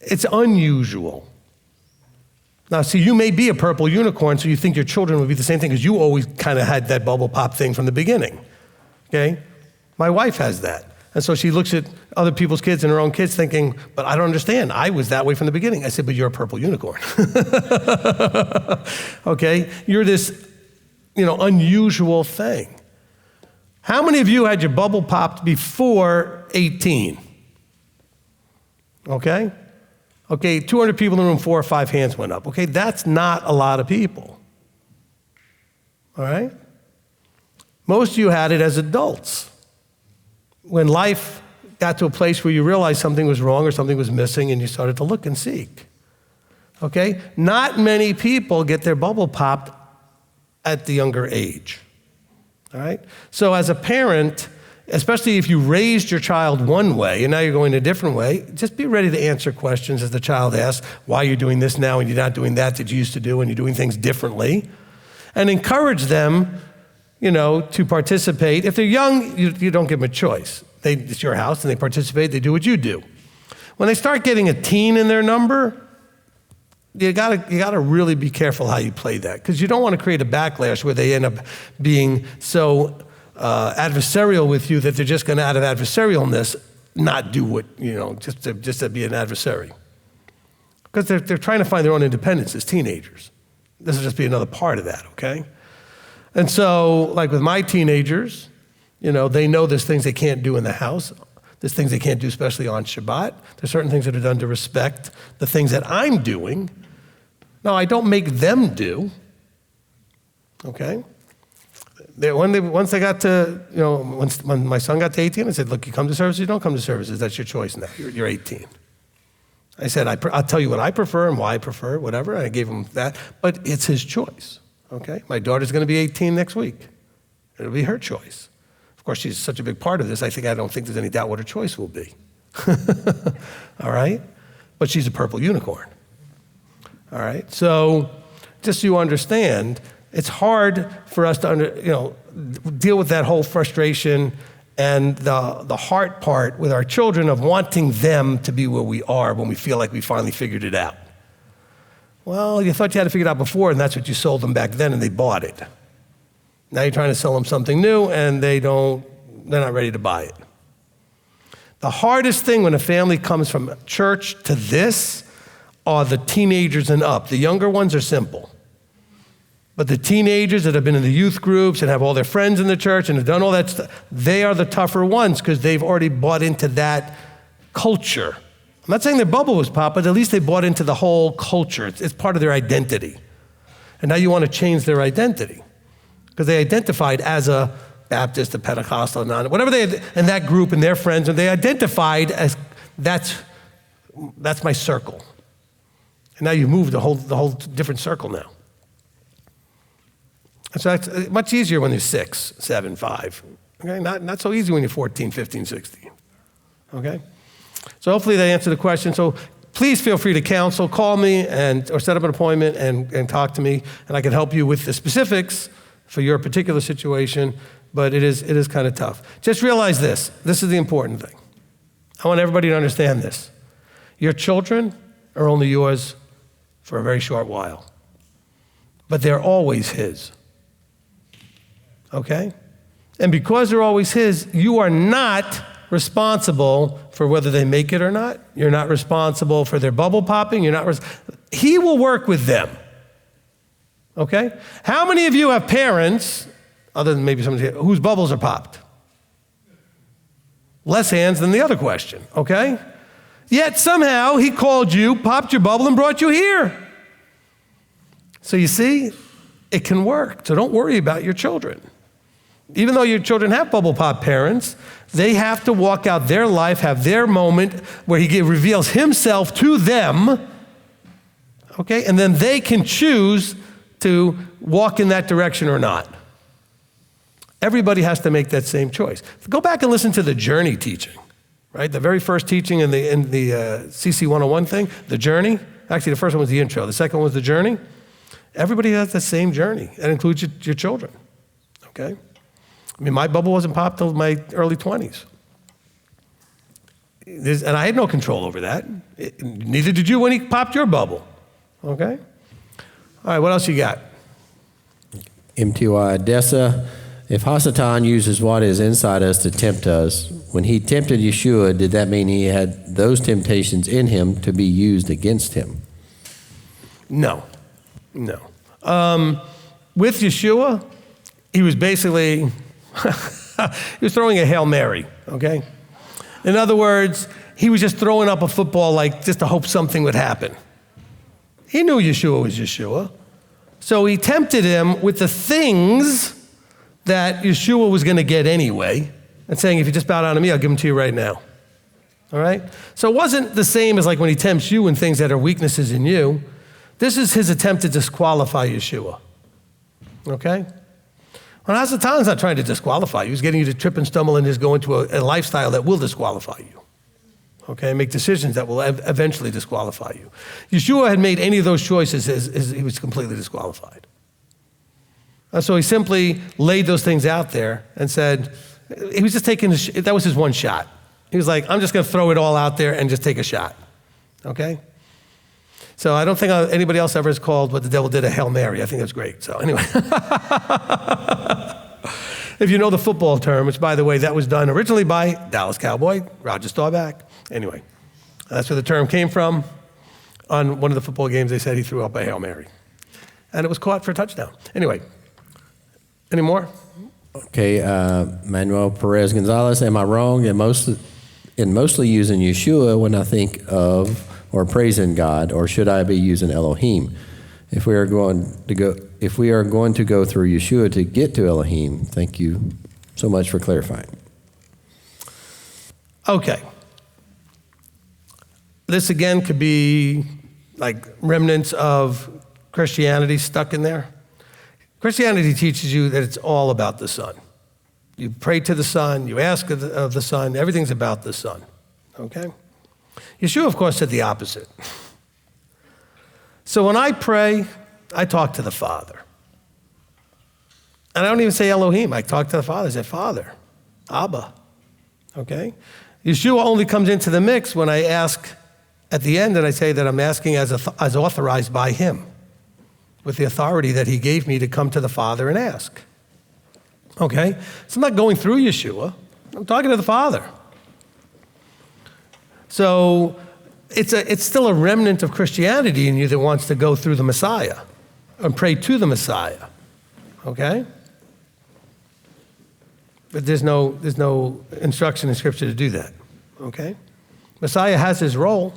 It's unusual. Now, see, you may be a purple unicorn, so you think your children would be the same thing because you always kind of had that bubble pop thing from the beginning, okay? My wife has that. And so she looks at other people's kids and her own kids thinking, but I don't understand. I was that way from the beginning. I said, but you're a purple unicorn. Okay? You're this, unusual thing. How many of you had your bubble popped before 18? Okay? Okay, 200 people in the room, 4 or 5 hands went up. Okay, that's not a lot of people. All right? Most of you had it as adults. When life got to a place where you realized something was wrong or something was missing and you started to look and seek. Okay? Not many people get their bubble popped at the younger age. All right? So as a parent, especially if you raised your child one way and now you're going a different way, just be ready to answer questions as the child asks, why you're doing this now and you're not doing that you used to do and you're doing things differently. And encourage them to participate. If they're young, you don't give them a choice. It's your house and they participate, they do what you do. When they start getting a teen in their number, you gotta really be careful how you play that, because you don't want to create a backlash where they end up being so adversarial with you that they're just going to, out of adversarialness, not do what, just to be an adversary. Because they're trying to find their own independence as teenagers. This will just be another part of that, okay? And so, like with my teenagers, they know there's things they can't do in the house. There's things they can't do, especially on Shabbat. There's certain things that are done to respect the things that I'm doing. Now, I don't make them do, okay? Once they got to, when my son got to 18, I said, look, you come to services, you don't come to services. That's your choice now. You're 18. I said, I'll tell you what I prefer and why I prefer, whatever. I gave him that, but it's his choice. Okay, my daughter's going to be 18 next week. It'll be her choice. Of course, she's such a big part of this, I don't think there's any doubt what her choice will be. All right? But she's a purple unicorn. All right? So just so you understand, it's hard for us to deal with that whole frustration and the heart part with our children of wanting them to be where we are when we feel like we finally figured it out. Well, you thought you had to figure it out before, and that's what you sold them back then, and they bought it. Now you're trying to sell them something new, and they're not ready to buy it. The hardest thing when a family comes from church to this are the teenagers and up. The younger ones are simple. But the teenagers that have been in the youth groups and have all their friends in the church and have done all that stuff, they are the tougher ones because they've already bought into that culture. I'm not saying their bubble was popped, but at least they bought into the whole culture. It's part of their identity. And now you want to change their identity because they identified as a Baptist, a Pentecostal, whatever they had in that group and their friends, and they identified as that's my circle. And now you move the whole different circle now. And so that's much easier when you're 6, 7, 5. Okay, not so easy when you're 14, 15, 16. Okay? So hopefully that answered the question. So please feel free to counsel, call me or set up an appointment and talk to me, and I can help you with the specifics for your particular situation, but it is kind of tough. Just realize this. This is the important thing. I want everybody to understand this. Your children are only yours for a very short while, but they're always his. Okay? And because they're always his, you are not responsible for whether they make it or not. You're not responsible for their bubble popping. He will work with them. Okay? How many of you have parents, other than maybe somebody whose bubbles are popped? Less hands than the other question, okay? Yet somehow he called you, popped your bubble, and brought you here. So you see, it can work. So don't worry about your children. Even though your children have bubble pop parents, they have to walk out their life, have their moment where he reveals himself to them, okay? And then they can choose to walk in that direction or not. Everybody has to make that same choice. Go back and listen to the journey teaching, right? The very first teaching in the CC 101 thing, the journey. Actually, the first one was the intro. The second one was the journey. Everybody has the same journey. That includes your children, okay? I mean, my bubble wasn't popped till my early 20s. And I had no control over that. Neither did you when he popped your bubble, okay? All right, what else you got? m.t.o.i. Dessa. If Hasatan uses what is inside us to tempt us, when he tempted Yeshua, did that mean he had those temptations in him to be used against him? No. With Yeshua, he was basically, he was throwing a Hail Mary, okay? In other words, he was just throwing up a football just to hope something would happen. He knew Yeshua was Yeshua. So he tempted him with the things that Yeshua was going to get anyway, and saying, if you just bow down to me, I'll give them to you right now. All right? So it wasn't the same as like when he tempts you in things that are weaknesses in you. This is his attempt to disqualify Yeshua. Okay? Well, Hasatan's not trying to disqualify you. He's getting you to trip and stumble and just go into a lifestyle that will disqualify you. Okay? Make decisions that will eventually disqualify you. Yeshua had made any of those choices as he was completely disqualified. So he simply laid those things out there and said, he was just taking, that was his one shot. He was like, I'm just going to throw it all out there and just take a shot. Okay? So I don't think anybody else ever has called what the devil did a Hail Mary. I think that's great. So anyway. If you know the football term, which by the way, that was done originally by Dallas Cowboy, Roger Staubach. Anyway, that's where the term came from. On one of the football games, they said he threw up a Hail Mary. And it was caught for a touchdown. Anyway. Any more? Okay, Manuel Perez Gonzalez, am I wrong in mostly using Yeshua when I think of or praising God, or should I be using Elohim? If we are going to go through Yeshua to get to Elohim, thank you so much for clarifying. Okay. This again could be like remnants of Christianity stuck in there. Christianity teaches you that it's all about the Son. You pray to the Son, you ask of the Son, everything's about the Son, okay? Yeshua, of course, said the opposite. So when I pray, I talk to the Father. And I don't even say Elohim. I talk to the Father. I say, Father, Abba, okay? Yeshua only comes into the mix when I ask at the end, and I say that I'm asking as authorized by him, with the authority that he gave me to come to the Father and ask. Okay? So I'm not going through Yeshua. I'm talking to the Father. So it's still a remnant of Christianity in you that wants to go through the Messiah and pray to the Messiah. Okay? But there's no instruction in Scripture to do that. Okay? Messiah has his role,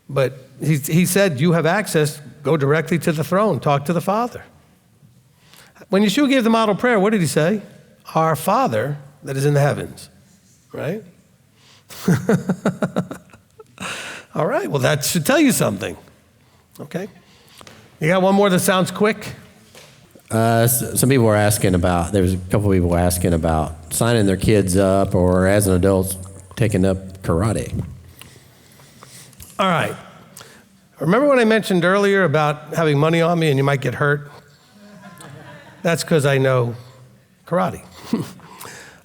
but he said, you have access, go directly to the throne, talk to the Father. When Yeshua gave the model prayer, what did he say? Our Father that is in the heavens, right? All right, well, that should tell you something, okay? You got one more that sounds quick? Some people were asking about, there was a couple of people asking about signing their kids up or as an adult taking up karate. All right. Remember when I mentioned earlier about having money on me and you might get hurt? That's because I know karate.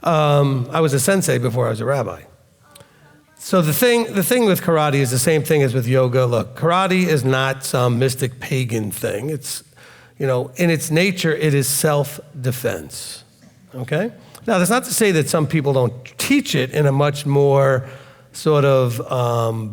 I was a sensei before I was a rabbi. So the thing with karate is the same thing as with yoga. Look, karate is not some mystic pagan thing. It's, in its nature, it is self-defense, okay? Now, that's not to say that some people don't teach it in a much more sort of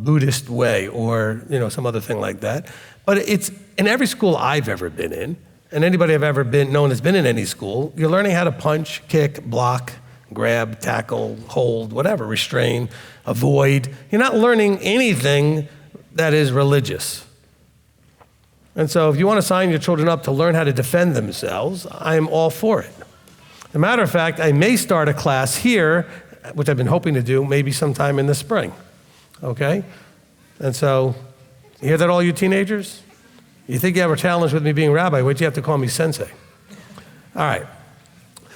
Buddhist way or, some other thing like that. But it's in every school I've ever been in, and anybody I've ever known has been in any school, you're learning how to punch, kick, block, grab, tackle, hold, whatever, restrain, avoid. You're not learning anything that is religious. And so if you want to sign your children up to learn how to defend themselves, I'm all for it. As a matter of fact, I may start a class here, which I've been hoping to do maybe sometime in the spring, okay? And so, you hear that, all you teenagers? You think you have a challenge with me being rabbi, why'd you have to call me sensei? All right.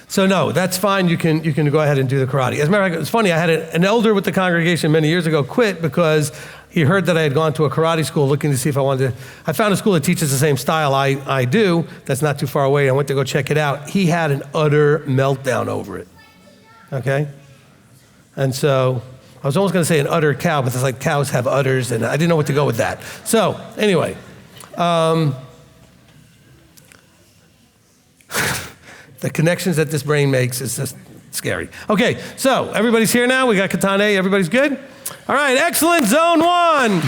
So no, that's fine. You can go ahead and do the karate. As a matter of fact, it's funny, I had an elder with the congregation many years ago quit because he heard that I had gone to a karate school looking to see if I wanted to. I found a school that teaches the same style I do, that's not too far away. I went to go check it out. He had an utter meltdown over it, okay? And so I was almost going to say an utter cow, but it's like cows have udders, and I didn't know what to go with that. So anyway, the connections that this brain makes is just scary. Okay, so everybody's here now. We got Katane. Everybody's good? All right, excellent. Zone 1.